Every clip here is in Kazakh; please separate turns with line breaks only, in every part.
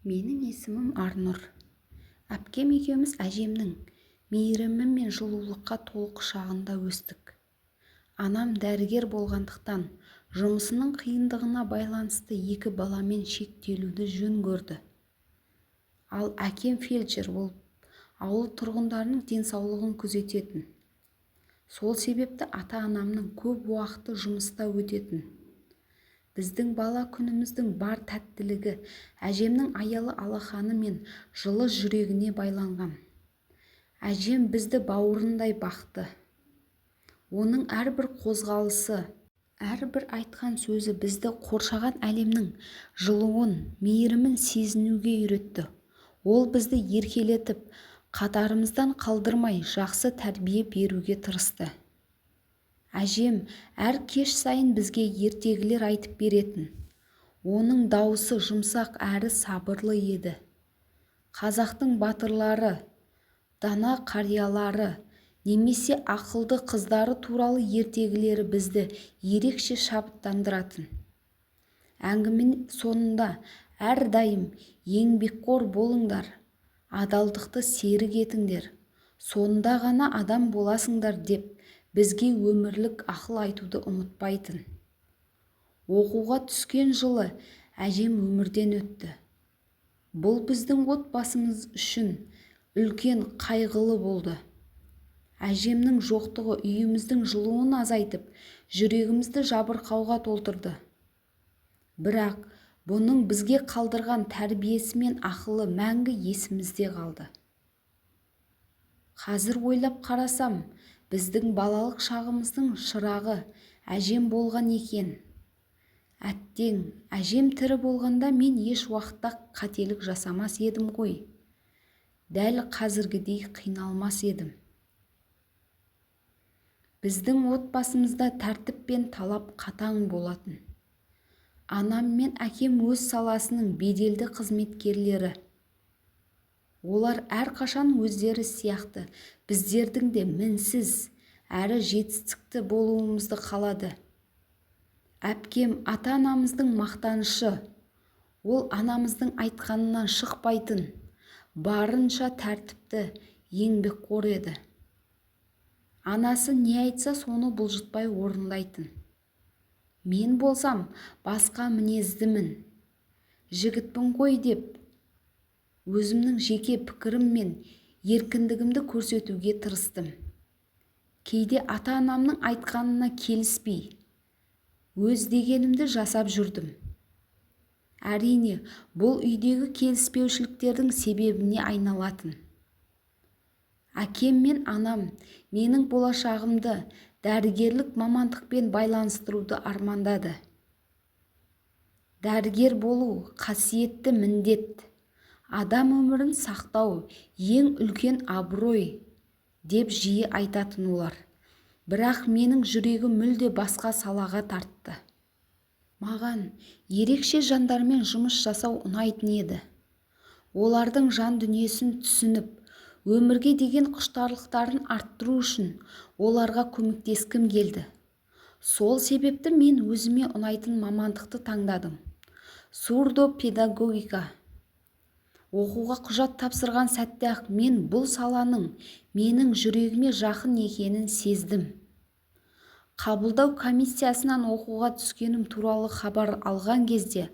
Менің есімім Арнұр. Әпкем екеуміз әжемнің мейірімі мен жылулыққа толы құшағында өстік. Анам дәрігер болғандықтан жұмысының қиындығына байланысты екі баламен шектелуді жөн көрді. Ал әкем фельдшер болып ауыл тұрғындарының денсаулығын күзететін. Сол себепті ата-анамның көп уақыты жұмыста өтетін. Біздің бала күніміздің бар тәттілігі әжемнің аялы алақаны мен жылы жүрегіне байланған. Әжем бізді бауырындай бақты. Оның әрбір қозғалысы, әрбір айтқан сөзі бізді қоршаған әлемнің жылуын, мейірімін сезінуге үйретті. Ол бізді еркелетіп, қатарымыздан қалдырмай жақсы тәрбие беруге тырысты. Әжем әр кеш сайын бізге ертегілер айтып беретін. Оның дауысы жұмсақ әрі сабырлы еді. Қазақтың батырлары, дана қариялары, немесе ақылды қыздары туралы ертегілері бізді ерекше шабыттандыратын. Әңгіме соңында әрдайым еңбекқор болыңдар, адалдықты серік етіңдер, сонда ғана адам боласыңдар деп бізге өмірлік ақыл айтуды ұмытпайтын. Оқуға түскен жылы әжем өмірден өтті. Бұл біздің отбасымыз үшін үлкен қайғылы болды. Әжемнің жоқтығы үйіміздің жылуын азайтып, жүрегімізді жабырқауға толтырды. Бірақ бұның бізге қалдырған тәрбиесі мен ақылы мәңгі есімізде қалды. Қазір ойлап қарасам, біздің балалық шағымыздың шырағы әжем болған екен. Әттең, әжем тірі болғанда мен еш уақытта қателік жасамас едім ғой. Дәл қазіргідей қиналмас едім. Біздің отбасымызда тәртіп пен талап қатаң болатын. Анам мен әкем өз саласының беделді қызметкерлері. Олар әрқашан өздері сияқты біздердің де мінсіз әрі жетістікті болуымызды қалады. Әпкем ата-анамыздың мақтанышы. Ол анамыздың айтқанынан шықпайтын, барынша тәртіпті, еңбекқор еді. Анасы не айтса соны бұлжытпай орындайтын. Мен болсам басқа мінездімін. Жігітпін ғой деп өзімнің жеке пікірім мен еркіндігімді көрсетуге тырыстым. Кейде ата-анамның айтқанына келіспей, өз дегенімді жасап жүрдім. Әрине, бұл үйдегі келіспеушіліктердің себебіне айналатын. Әкем мен анам менің болашағымды дәрігерлік мамандықпен байланыстыруды армандады. Дәрігер болу қасиетті міндет. Адам өмірін сақтау ең үлкен абырой деп жиі айтатын олар. Бірақ менің жүрегім мүлде басқа салаға тартты. Маған ерекше жандармен жұмыс жасау ұнайтын еді. Олардың жан дүниесін түсініп, өмірге деген құштарлықтарын арттыру үшін оларға көмектескім келді. Сол себепті мен өзіме ұнайтын мамандықты таңдадым. Сурдопедагогика. Оқуға құжат тапсырған сәтте-ақ мен бұл саланың менің жүрегіме жақын екенін сездім. Қабылдау комиссиясынан оқуға түскенім туралы хабар алған кезде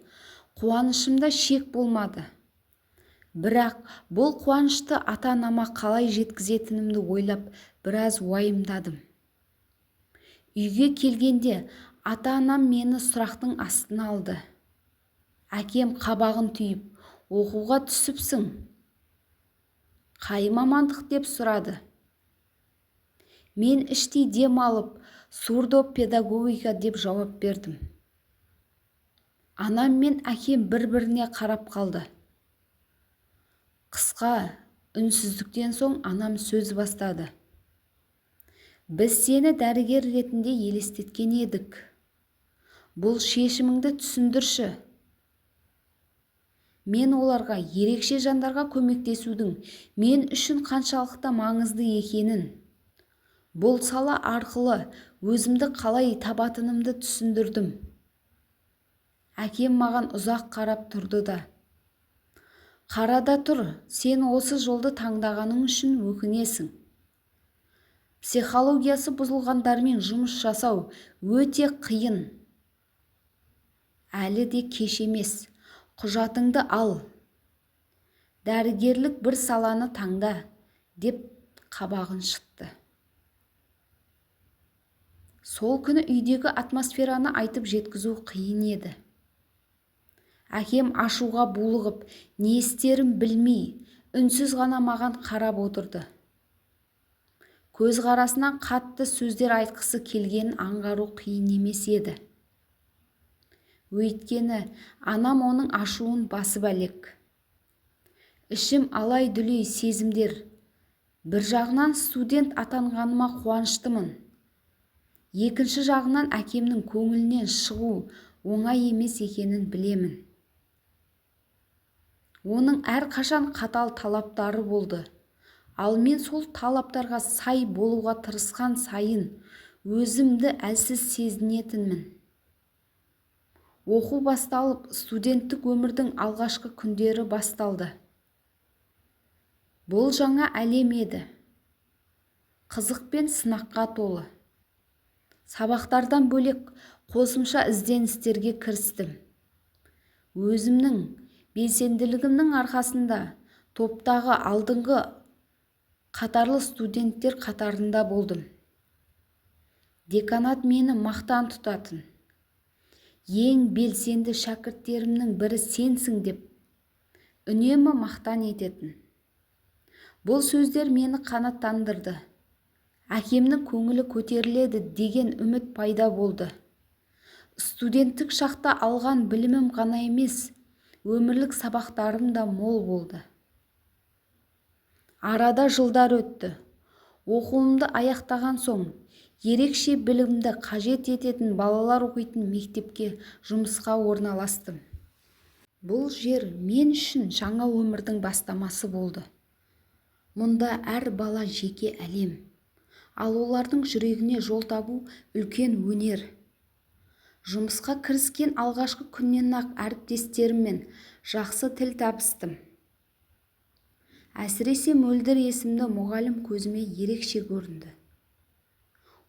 қуанышымда шек болмады. Бірақ бұл қуанышты ата-анама қалай жеткізетінімді ойлап біраз уайымдадым. Үйге келгенде ата-анам мені сұрақтың астына алды. Әкем қабағын түйіп, оқуға түсіпсің. Қай мамандық деп сұрады. Мен іштей дем алып, сурдопедагогика деп жауап бердім. Анам мен әкем бір-біріне қарап қалды. Қысқа үнсіздіктен соң анам сөз бастады. Біз сені дәрігер ретінде елестеткен едік. Бұл шешіміңді түсіндірші. Мен оларға ерекше жандарға көмектесудің мен үшін қаншалықты маңызды екенін, бұл сала арқылы өзімді қалай табатынымды түсіндірдім. Әкем маған ұзақ қарап тұрды да: Қарада тұр, сен осы жолды таңдағаның үшін өкінесің. Психологиясы бұзылғандармен жұмыс жасау өте қиын. Әлі де кеш емес. Құжатыңды ал. Дәрігерлік бір саланы таңда, деп қабағын шытты. Сол күні үйдегі атмосфераны айтып жеткізу қиын еді. Әкем ашуға булығып, не істерін білмей, үнсіз ғана маған қарап отырды. Көзқарасынан қатты сөздер айтқысы келгенін аңғару қиын емес еді. Өйткені анам оның ашуын басып әлек. Ішім алай-дүлей сезімдер. Бір жағынан студент атанғаныма қуаныштымын. Екінші жағынан әкемнің көңілінен шығу оңай емес екенін білемін. Оның әрқашан қатал талаптары болды. Ал мен сол талаптарға сай болуға тырысқан сайын өзімді әлсіз сезінетінмін. Оқу басталып, студенттік өмірдің алғашқы күндері басталды. Бұл жаңа әлем еді. Қызық пен сынаққа толы. Сабақтардан бөлек қосымша ізденістерге кірістім. Өзімнің белсенділігімнің арқасында топтағы алдыңғы қатарлы студенттер қатарында болдым. Деканат мені мақтан тұтатын. Ең белсенді шәкірттерімнің бірі сенсің деп үнемі мақтан ететін. Бұл сөздер мені қанаттандырды. Әкемнің көңілі көтеріледі деген үміт пайда болды. Студенттік шақта алған білімім ғана емес, өмірлік сабақтарым да мол болды. Арада жылдар өтті. Оқуымды аяқтаған соң, ерекше білімді қажет ететін балалар оқитын мектепке жұмысқа орналастым. Бұл жер мен үшін жаңа өмірдің бастамасы болды. Мұнда әр бала жеке әлем, ал олардың жүрегіне жол табу үлкен өнер. Жұмысқа кіріскен алғашқы күннен-ақ әріптестеріммен жақсы тіл табыстым. Әсіресе Мөлдір есімді мұғалім көзіме ерекше көрінді.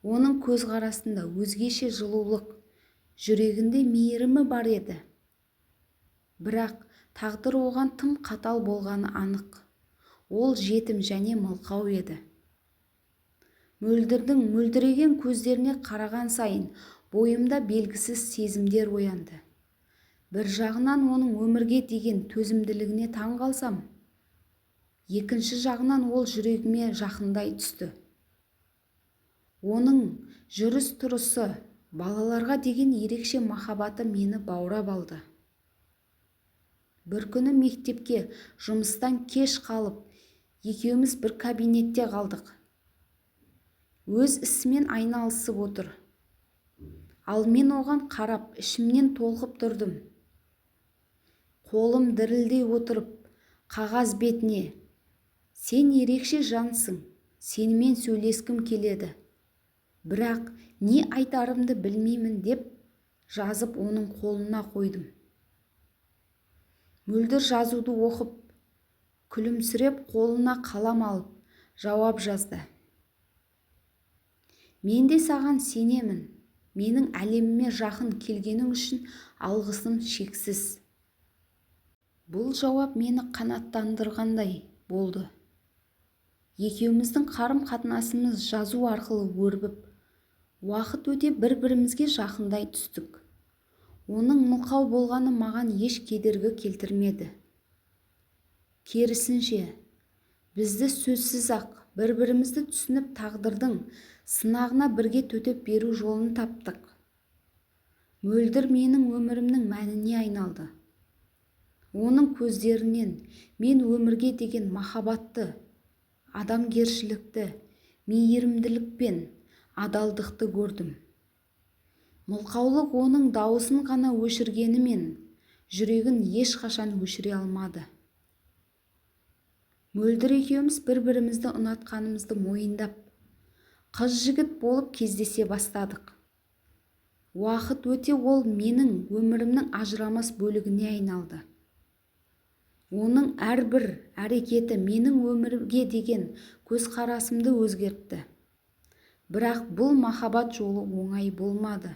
Оның көзқарасында өзгеше жылулық, жүрегінде мейірімі бар еді. Бірақ тағдыр оған тым қатал болғаны анық. Ол жетім және мылқау еді. Мөлдірдің мөлдіреген көздеріне қараған сайын бойымда белгісіз сезімдер оянды. Бір жағынан оның өмірге деген төзімділігіне таң қалсам, екінші жағынан ол жүрегіме жақындай түсті. Оның жүріс-тұрысы, балаларға деген ерекше махаббаты мені баурап алды. Бір күні мектепке жұмыстан кеш қалып, екеуміз бір кабинетте қалдық. Өз ісімен айналысып отыр. Ал мен оған қарап, ішімнен толқып тұрдым. Қолым дірілдей отырып, қағаз бетіне: "Сен ерекше жансың, сенімен сөйлескім келеді. Бірақ не айтарымды білмеймін" деп жазып оның қолына қойдым. Мөлдір жазуды оқып, күлімсіреп қолына қалам алып, жауап жазды: "Мен де саған сенемін. Менің әлеміме жақын келгенің үшін алғысым шексіз." Бұл жауап мені қанаттандырғандай болды. Екеуміздің қарым-қатынасымыз жазу арқылы өрбіп, уақыт өте бір-бірімізге жақындай түстік. Оның мылқау болғаны маған еш кедергі келтірмеді. Керісінше, бізді сөзсіз-ақ бір-бірімізді түсініп тағдырдың сынағына бірге төтеп беру жолын таптық. Мөлдір менің өмірімнің мәніне айналды. Оның көздерінен мен өмірге деген махаббатты, адамгершілікті, мейірімділік пен адалдықты көрдім. Мылқаулық оның дауысын ғана өшіргенімен, жүрегін ешқашан өшіре алмады. Мөлдір екеуміз бір-бірімізді ұнатқанымызды мойындап, қыз-жігіт болып кездесе бастадық. Уақыт өте ол менің өмірімнің ажырамас бөлігіне айналды. Оның әрбір әрекеті менің өмірге деген көзқарасымды өзгертті. Бірақ бұл махаббат жолы оңай болмады.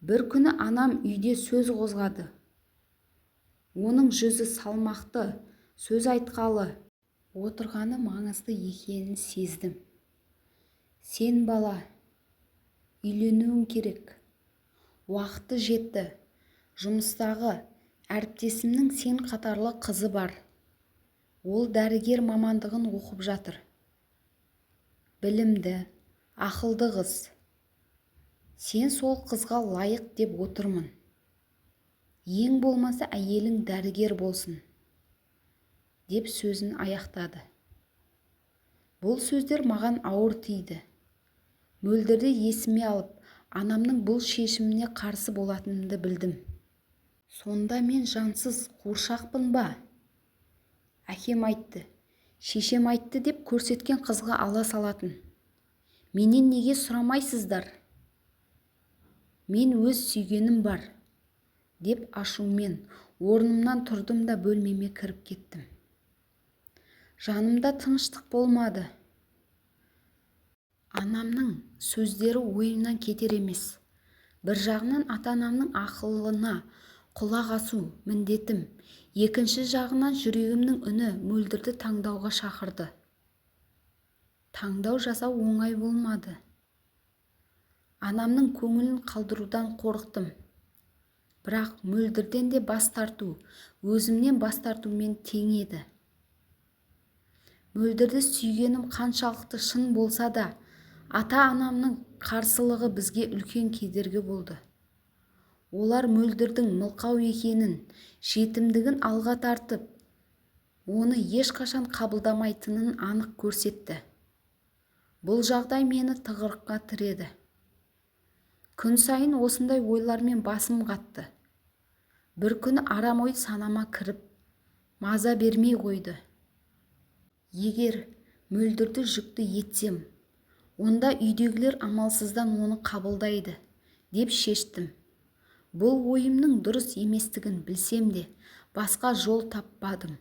Бір күні анам үйде сөз қозғады. Оның жүзі салмақты, сөз айтқалы отырғаны маңызды екенін сездім. Сен бала, үйленуің керек. Уақыты жетті. Жұмыстағы әріптесімнің сен қатарлы қызы бар. Ол дәрігер мамандығын оқып жатыр. Білімді, ақылды қыз. Сен сол қызға лайық деп отырмын. Ең болмаса әйелің дәрігер болсын, деп сөзін аяқтады. Бұл сөздер маған ауыр тиді. Мөлдірді есіме алып, анамның бұл шешіміне қарсы болатынымды білдім. Сонда мен жансыз қуыршақпын ба? Әкем айтты, шешем айтты деп көрсеткен қызға ала салатын. Менен неге сұрамайсыздар? Мен өз сүйгенім бар, деп ашумен орнымнан тұрдым да бөлмеме кіріп кеттім. Жанымда тыныштық болмады. Анамның сөздері ойымнан кетер емес. Бір жағынан ата-анамның ақылына құлақ асу міндетім, екінші жағынан жүрегімнің үні мөлдірді таңдауға шақырды. Таңдау жасау оңай болмады. Анамның көңілін қалдырудан қорықтым. Бірақ мөлдірден де бас тарту, өзімнен бас тартумен тең еді. Мөлдірді сүйгенім қаншалықты шын болса да, ата-анамның қарсылығы бізге үлкен кедергі болды. Олар мөлдірдің мылқау екенін, жетімдігін алға тартып, оны ешқашан қабылдамайтынын анық көрсетті. Бұл жағдай мені тығырыққа тіреді. Күн сайын осындай ойлармен басым қатты. Бір күні арам ой санама кіріп, маза бермей қойды. Егер мөлдірді жүкті етсем, онда үйдегілер амалсыздан оны қабылдайды, деп шештім. Бұл ойымның дұрыс еместігін білсем де, басқа жол таппадым.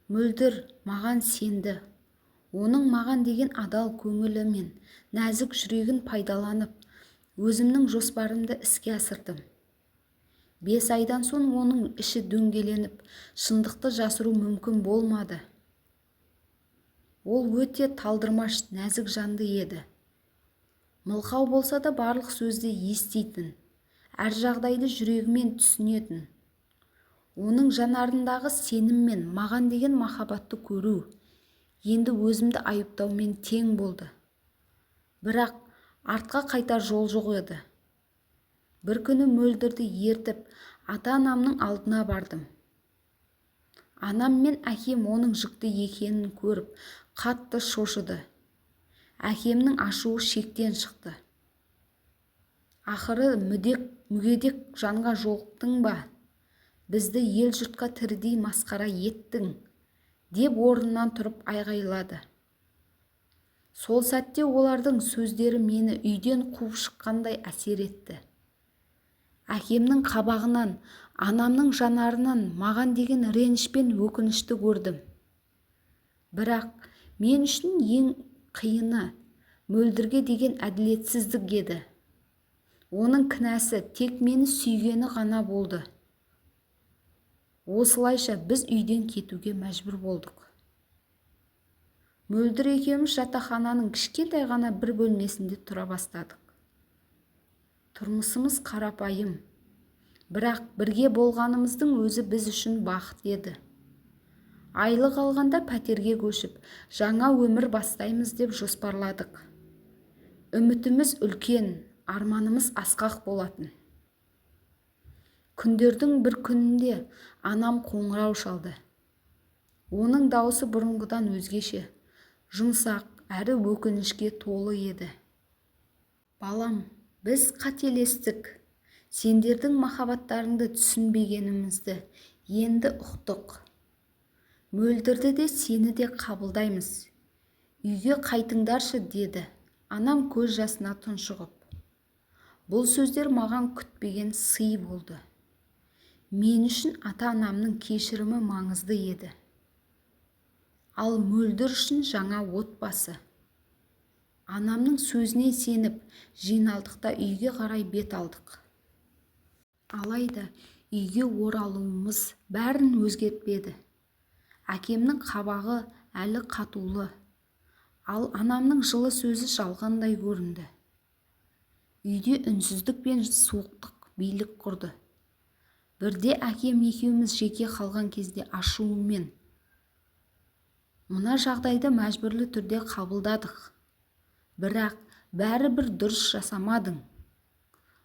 Мөлдір маған сенді. Оның маған деген адал көңілі мен нәзік жүрегін пайдаланып, өзімнің жоспарымды іске асырдым. 5 айдан соң оның іші дөңгеленіп, шындықты жасыру мүмкін болмады. Ол өте талдырмаш, нәзік жанды еді. Мылқау болса да барлық сөзді еститін, әр жағдайды жүрегімен түсінетін. Оның жанарындағы сенім мен маған деген махаббатты көру енді өзімді айыптаумен тең болды. Бірақ артқа қайтар жол жоқ еді. Бір күні мөлдірді ертіп, ата-анамның алдына бардым. Анам мен әкем оның жүкті екенін көріп, қатты шошыды. Әкемнің ашуы шектен шықты. Ақыры мүгедек жанға жолықтың ба? Бізді ел жұртқа тірідей масқара еттің, деп орнынан тұрып айғайлады. Сол сәтте олардың сөздері мені үйден қуып шыққандай әсер етті. Әкемнің қабағынан, анамның жанарынан маған деген реніш пен өкінішті көрдім. Бірақ мен үшін ең қиыны мөлдірге деген әділетсіздік еді. Оның кінәсі тек мені сүйгені ғана болды. Осылайша біз үйден кетуге мәжбүр болдық. Мөлдір екеуміз жатақхананың кішкентай ғана бір бөлмесінде тұра бастадық. Тұрмысымыз қарапайым, бірақ бірге болғанымыздың өзі біз үшін бақыт еді. Айлық алғанда пәтерге көшіп, жаңа өмір бастаймыз деп жоспарладық. Үмітіміз үлкен, арманымыз асқақ болатын. Күндердің бір күнінде анам қоңырау шалды. Оның дауысы бұрынғыдан өзгеше, жұмсақ әрі өкінішке толы еді. Балам, біз қателестік. Сендердің махаббаттарыңды түсінбегенімізді енді ұқтық. Мөлдірді де сені де қабылдаймыз. Үйге қайтыңдаршы, деді. Анам көз жасына тұншығып. Бұл сөздер маған күтпеген сый болды. Мен үшін ата-анамның кешірімі маңызды еді. Ал Мөлдір үшін жаңа отбасы. Анамның сөзіне сеніп, жиналдық та үйге қарай бет алдық. Алайда үйге оралуымыз бәрін өзгертпеді. Әкемнің қабағы әлі қатулы, ал анамның жылы сөзі жалғандай көрінді. Үйде үнсіздік пен суықтық билік құрды. Бірде әкем екеуміз жеке қалған кезде ашуымен: "Мына жағдайды мәжбүрлі түрде қабылдадық. Бірақ бәрібір дұрыс жасамадың.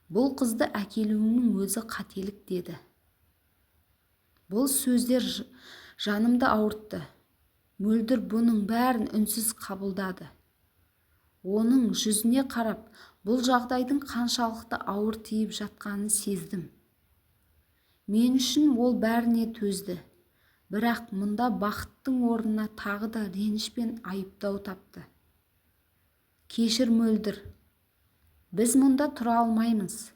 Бұл қызды әкелуіңнің өзі қателік" деді. Бұл сөздер жанымды ауыртты. Мөлдір бұның бәрін үнсіз қабылдады. Оның жүзіне қарап, бұл жағдайдың қаншалықты ауыр тиіп жатқанын сездім. Мен үшін ол бәріне төзді. Бірақ мұнда бақыттың орнына тағы да реніш пен айыптау тапты. "Кешір, Мөлдір. Біз мұнда тұра алмаймыз.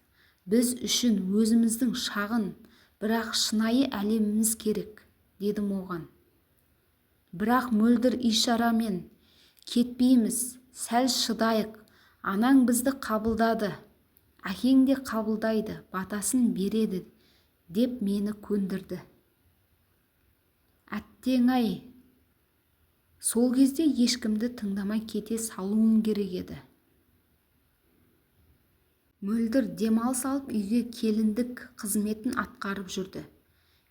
Біз үшін өзіміздің шағын, бірақ шынайы әлеміміз керек", дедім оған. Бірақ Мөлдір ишарамен: "Кетпейміз, сәл шыдайық. Анаң бізді қабылдады, әкең де қабылдайды, батасын береді", деп мені көндірді. Әттең-ай, сол кезде ешкімді тыңдамай кете салуым керек еді. Мөлдір демалыс алып үйге келіндік қызметін атқарып жүрді.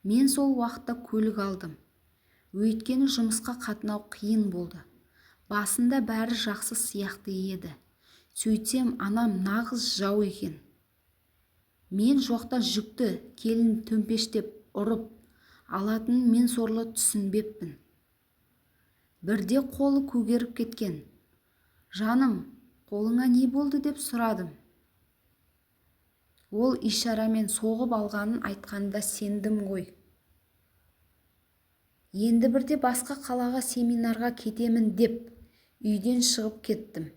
Мен сол уақытта көлік алдым. Өйткені жұмысқа қатынау қиын болды. Басында бәрі жақсы сияқты еді. Сөйтсем, анам нағыз жау екен. Мен жоқта жүкті келін төмпештеп, ұрып алатынын мен сорлы түсінбеппін. Бірде қолы көгеріп кеткен. "Жаным, қолыңа не болды?" деп сұрадым. Ол ишарамен соғып алғанын айтқанда сендім ғой. Енді бірде басқа қалаға семинарға кетемін деп үйден шығып кеттім.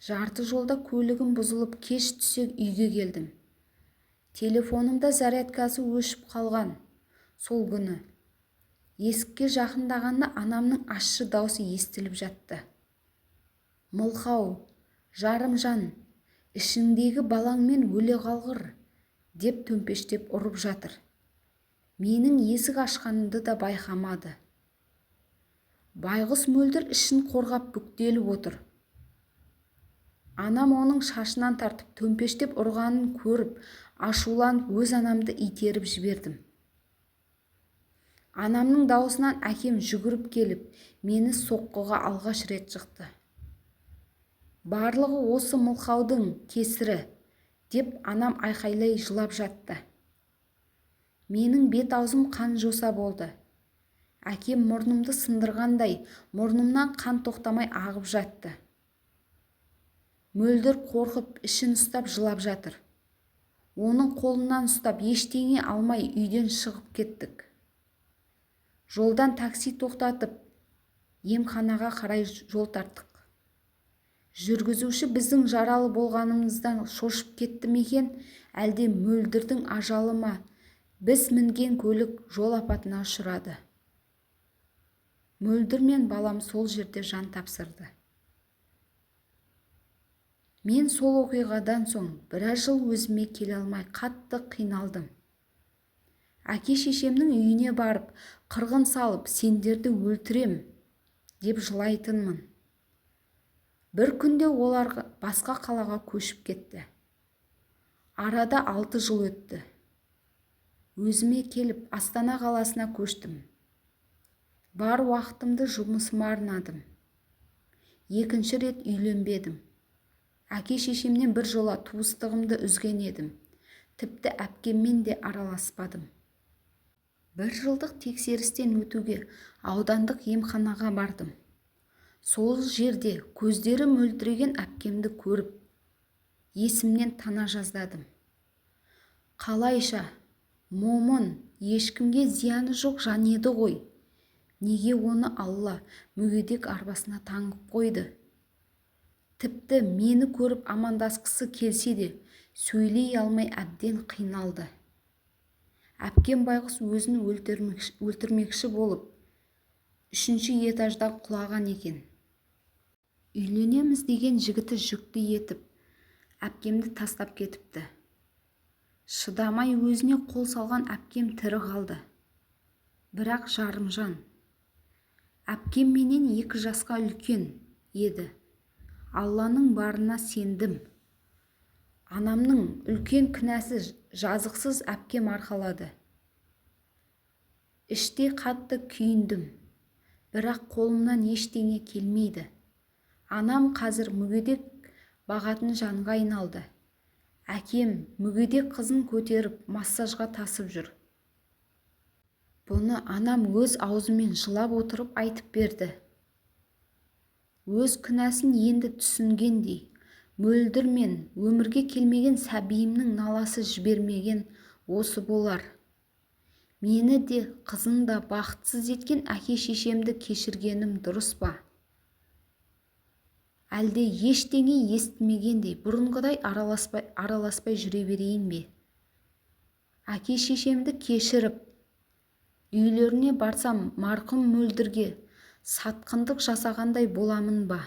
Жарты жолда көлігім бұзылып, кеш түсе үйге келдім. Телефонымда зарядкасы өшіп қалған. Сол күні есікке жақындағанда анамның ащы даусы естіліп жатты. "Мылқау, жарымжан, ішіңдегі балаңмен өле қалғыр", деп төмпештеп ұрып жатыр. Менің есік ашқанымды да байқамады. Байғұс Мөлдір ішін қорғап бүктеліп отыр. Анам оның шашынан тартып төмпештеп ұрғанын көріп, ашуланып өз анамды итеріп жібердім. Анамның даусынан әкем жүгіріп келіп, мені соққыға алғаш рет жықты. "Барлығы осы мылқаудың кесірі", деп анам айқайлай жылап жатты. Менің бет-аузым қан-жоса болды. Әкем мұрнымды сындырғандай, мұрнымнан қан тоқтамай ағып жатты. Мөлдір қорқып, ішін ұстап жылап жатыр. Оның қолынан ұстап ештеңе алмай үйден шығып кеттік. Жолдан такси тоқтатып, емханаға қарай жол тарттық. Жүргізуші біздің жаралы болғанымыздан шошып кетті ме екен, әлде Мөлдірдің ажалы ма? Біз мінген көлік жол апатына ұшырады. Мөлдір мен балам сол жерде жан тапсырды. Мен сол оқиғадан соң біраз жыл өзіме келе алмай қатты қиналдым. Әке-шешемнің үйіне барып, қырғын салып, "Сендерді өлтірем" деп жылайтынмын. Бір күнде олар басқа қалаға көшіп кетті. Арада 6 жыл өтті. Өзіме келіп, Астана қаласына көштім. Бар уақытымды жұмысыма арнадым. Екінші рет үйленбедім. Әке-шешемнен бір жола туыстығымды үзген едім. Тіпті әпкеммен де араласпадым. 1 жылдық тексерістен өтуге аудандық емханаға бардым. Сол жерде көздері мөлдіреген әпкемді көріп, есімнен тана жаздадым. Қалайша, момын, ешкімге зияны жоқ жан еді ғой. Неге оны Алла мүгедек арбасына таңып қойды? Тіпті мені көріп амандасқысы келсе де, сөйлей алмай әбден қиналды. Әпкем байғұс өзін өлтірмекші болып 3-ші этаждан құлаған екен. Үйленеміз деген жігіті жүкті етіп әпкемді тастап кетіпті. Шыдамай өзіне қол салған әпкем тірі қалды. Бірақ жарымжан. Әпкем менен 2 жасқа үлкен еді. Алланың барына сендім. Анамның үлкен кінәсі жазықсыз әпкем арқалады. Іштей қатты күйіндім. Бірақ қолымнан ештеңе келмейді. Анам қазір мүгедек бағатын жанға айналды. Әкем мүгедек қызын көтеріп массажға тасып жүр. Бұны анам өз аузымен жылап отырып айтып берді. Өз күнәсін енді түсінгендей, мөлдір мен өмірге келмеген сәбиімнің наласы жібермеген осы болар. Мені де қызын да бақытсыз еткен әке-шешемді кешіргенім дұрыс па? Әлде ештеңе естімегендей бұрынғыдай араласпай жүре берейін бе? Әке-шешемді кешіріп, үйлеріне барсам марқұм мөлдірге сатқындық жасағандай боламын ба?